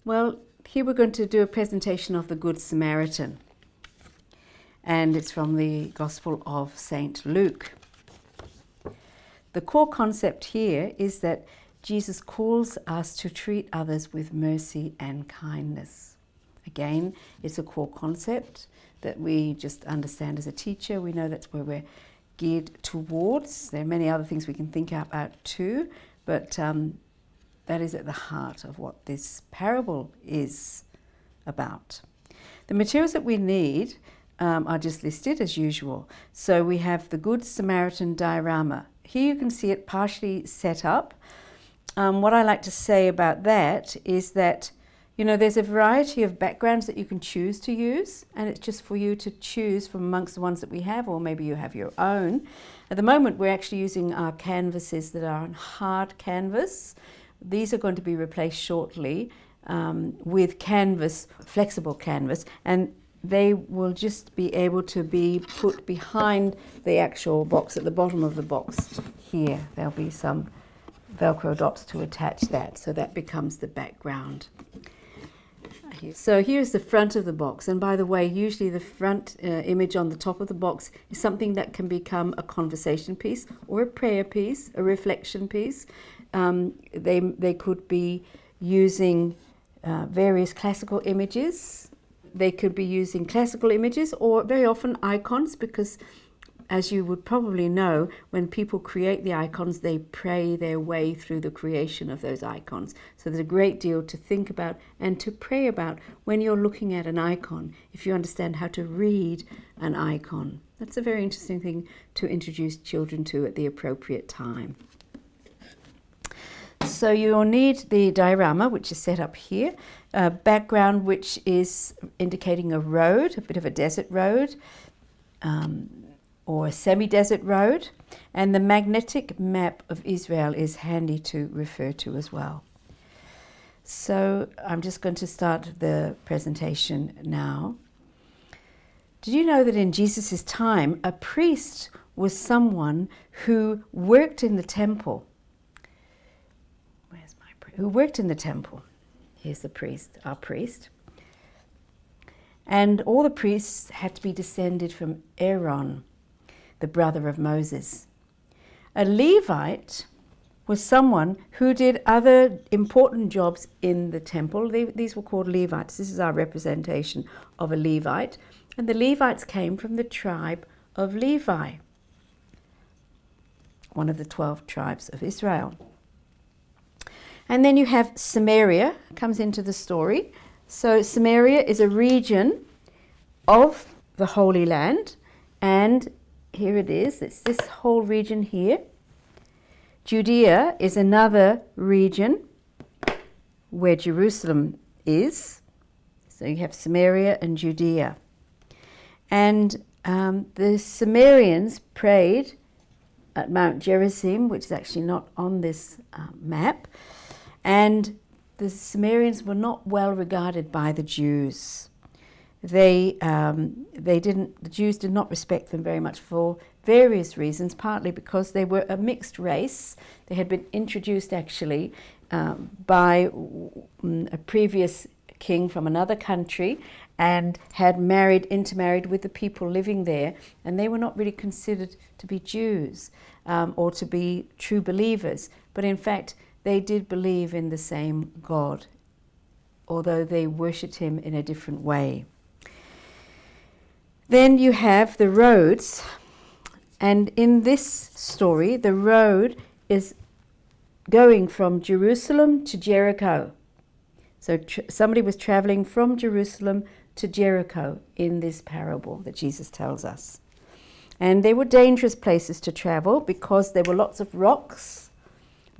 Well, here we're going to do a presentation of the Good Samaritan, and it's from the Gospel of St. Luke. The core concept here is that Jesus calls us to treat others with mercy and kindness. Again, it's a core concept that we just understand as a teacher. We know that's where we're geared towards. There are many other things we can think about too, but that is at the heart of what this parable is about. The materials that we need are just listed as usual. So we have the Good Samaritan diorama. Here you can see it partially set up. What I like to say about that is that, you know, there's a variety of backgrounds that you can choose to use, and it's just for you to choose from amongst the ones that we have, or maybe you have your own. At the moment, we're actually using our canvases that are on hard canvas. These are going to be replaced shortly with canvas, flexible canvas, and they will just be able to be put behind the actual box at the bottom of the box here. There'll be some Velcro dots to attach that, so that becomes the background. So here's the front of the box, and by the way, usually the front image on the top of the box is something that can become a conversation piece or a prayer piece, a reflection piece. They could be using various classical images. They could be using classical images or very often icons, because as you would probably know, when people create the icons, they pray their way through the creation of those icons. So there's a great deal to think about and to pray about when you're looking at an icon, if you understand how to read an icon. That's a very interesting thing to introduce children to at the appropriate time. So you'll need the diorama, which is set up here, a background which is indicating a road, a bit of a desert road, or a semi-desert road, and the magnetic map of Israel is handy to refer to as well. So I'm just going to start the presentation now. Did you know that in Jesus' time, a priest was someone who worked in the temple? Who worked in the temple. Here's the priest, our priest. And all the priests had to be descended from Aaron, the brother of Moses. A Levite was someone who did other important jobs in the temple. These were called Levites. This is our representation of a Levite. And the Levites came from the tribe of Levi, one of the 12 tribes of Israel. And then you have Samaria comes into the story. So Samaria is a region of the Holy Land, and here it is. It's this whole region here. Judea is another region where Jerusalem is. So you have Samaria and Judea. And the Samaritans prayed at Mount Gerizim, which is actually not on this map. And the Samaritans were not well regarded by the Jews. The Jews did not respect them very much for various reasons, partly because they were a mixed race. They had been introduced actually by a previous king from another country and had intermarried with the people living there, and they were not really considered to be Jews or to be true believers. But in fact, they did believe in the same God, although they worshipped him in a different way. Then you have the roads, and in this story, the road is going from Jerusalem to Jericho. So somebody was traveling from Jerusalem to Jericho in this parable that Jesus tells us. And they were dangerous places to travel because there were lots of rocks,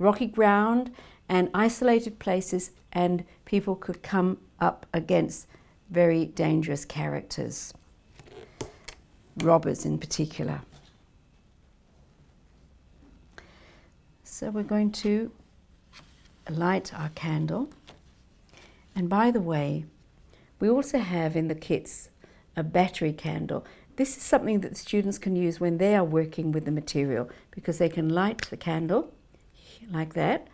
rocky ground, and isolated places, and people could come up against very dangerous characters, robbers in particular. So we're going to light our candle. And by the way, we also have in the kits a battery candle. This is something that students can use when they are working with the material, because they can light the candle like that,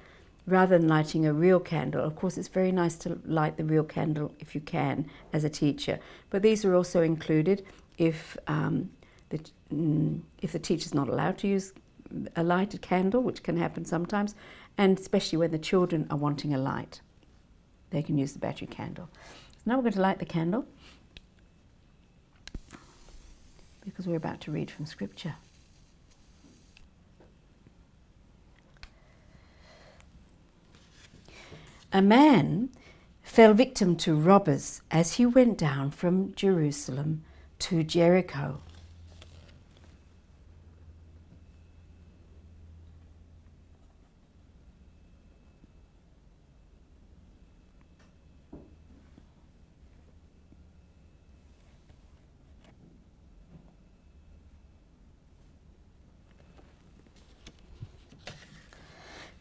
rather than lighting a real candle. Of course, it's very nice to light the real candle if you can as a teacher, but these are also included if the teacher's not allowed to use a lighted candle, which can happen sometimes, and especially when the children are wanting a light, they can use the battery candle. So now we're going to light the candle because we're about to read from Scripture. A man fell victim to robbers as he went down from Jerusalem to Jericho.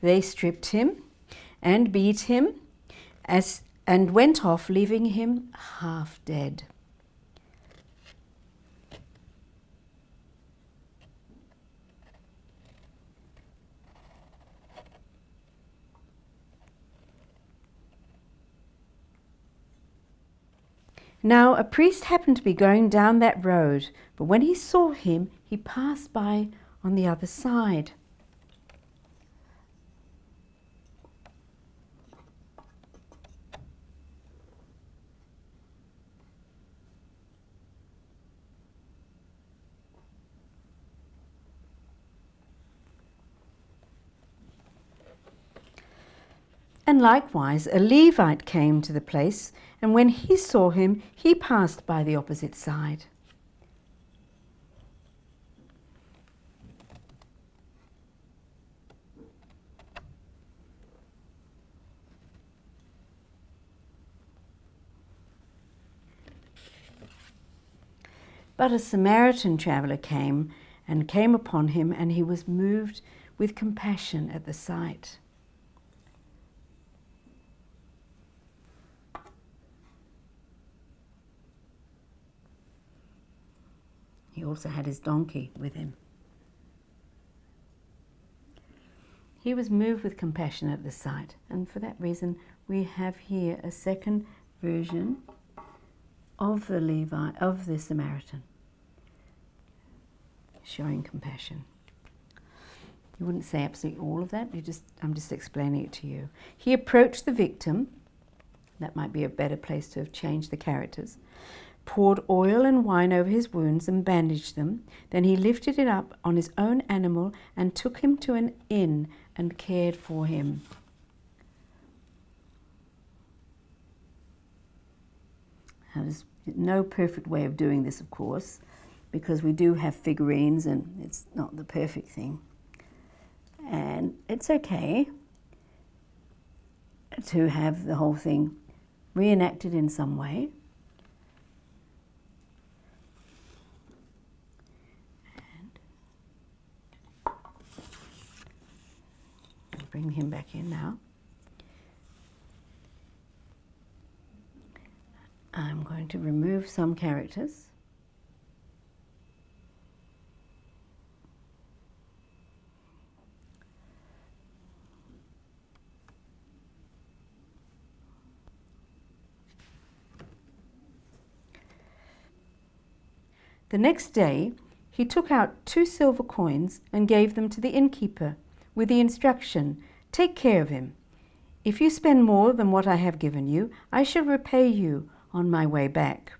They stripped him and beat him and went off, leaving him half dead. Now a priest happened to be going down that road, but when he saw him, he passed by on the other side. And likewise a Levite came to the place, and when he saw him, he passed by the opposite side. But a Samaritan traveller came upon him, and he was moved with compassion at the sight. He also had his donkey with him. He was moved with compassion at the sight, and for that reason we have here a second version of the Samaritan, showing compassion. You wouldn't say absolutely all of that, I'm just explaining it to you. He approached the victim, that might be a better place to have changed the characters, poured oil and wine over his wounds and bandaged them. Then he lifted it up on his own animal and took him to an inn and cared for him. Now, there's no perfect way of doing this, of course, because we do have figurines and it's not the perfect thing. And it's okay to have the whole thing reenacted in some way. Bring him back in now. I'm going to remove some characters. The next day, he took out 2 silver coins and gave them to the innkeeper, with the instruction, "Take care of him. If you spend more than what I have given you, I shall repay you on my way back."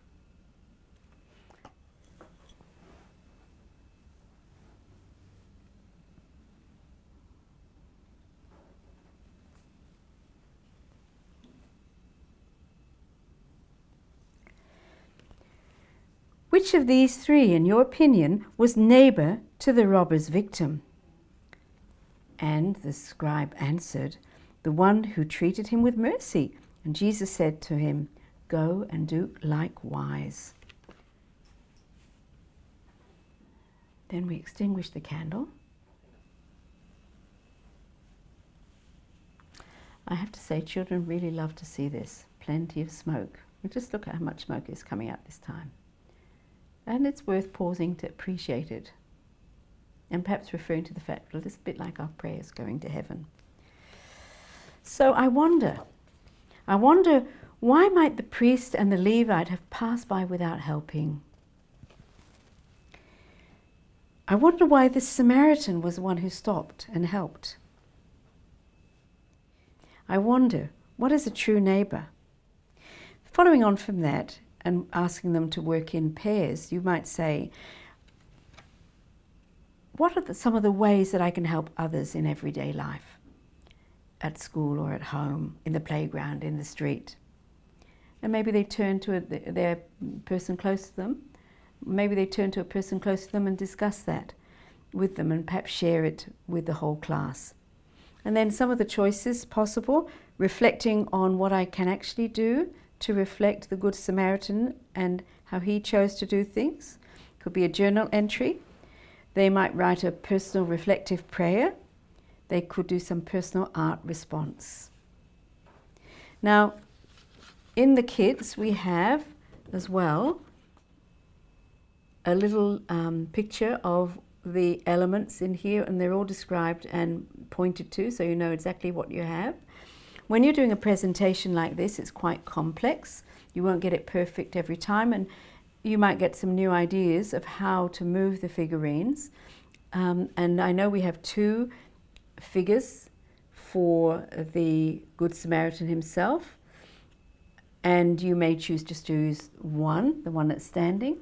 Which of these 3, in your opinion, was neighbour to the robber's victim? And the scribe answered, "The one who treated him with mercy." And Jesus said to him, "Go and do likewise." Then we extinguish the candle. I have to say, children really love to see this. Plenty of smoke. And just look at how much smoke is coming out this time. And it's worth pausing to appreciate it. And perhaps referring to the fact that it's a bit like our prayers going to heaven. So I wonder why might the priest and the Levite have passed by without helping? I wonder why the Samaritan was the one who stopped and helped. I wonder, what is a true neighbour? Following on from that and asking them to work in pairs, you might say, what are some of the ways that I can help others in everyday life? At school or at home, in the playground, in the street. And maybe they turn to their person close to them. Maybe they turn to a person close to them and discuss that with them and perhaps share it with the whole class. And then some of the choices possible, reflecting on what I can actually do to reflect the Good Samaritan and how he chose to do things. Could be a journal entry. They might write a personal reflective prayer. They could do some personal art response. Now, in the kids, we have as well a little picture of the elements in here, and they're all described and pointed to, so you know exactly what you have. When you're doing a presentation like this, it's quite complex. You won't get it perfect every time, and you might get some new ideas of how to move the figurines. And I know we have 2 figures for the Good Samaritan himself, and you may choose just to use one, the one that's standing.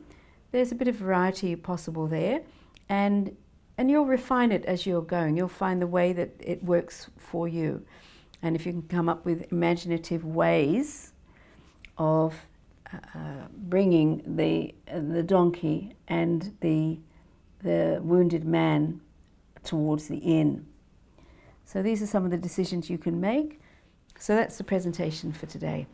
There's a bit of variety possible there, and you'll refine it as you're going. You'll find the way that it works for you. And if you can come up with imaginative ways of bringing the donkey and the wounded man towards the inn. So these are some of the decisions you can make. So that's the presentation for today.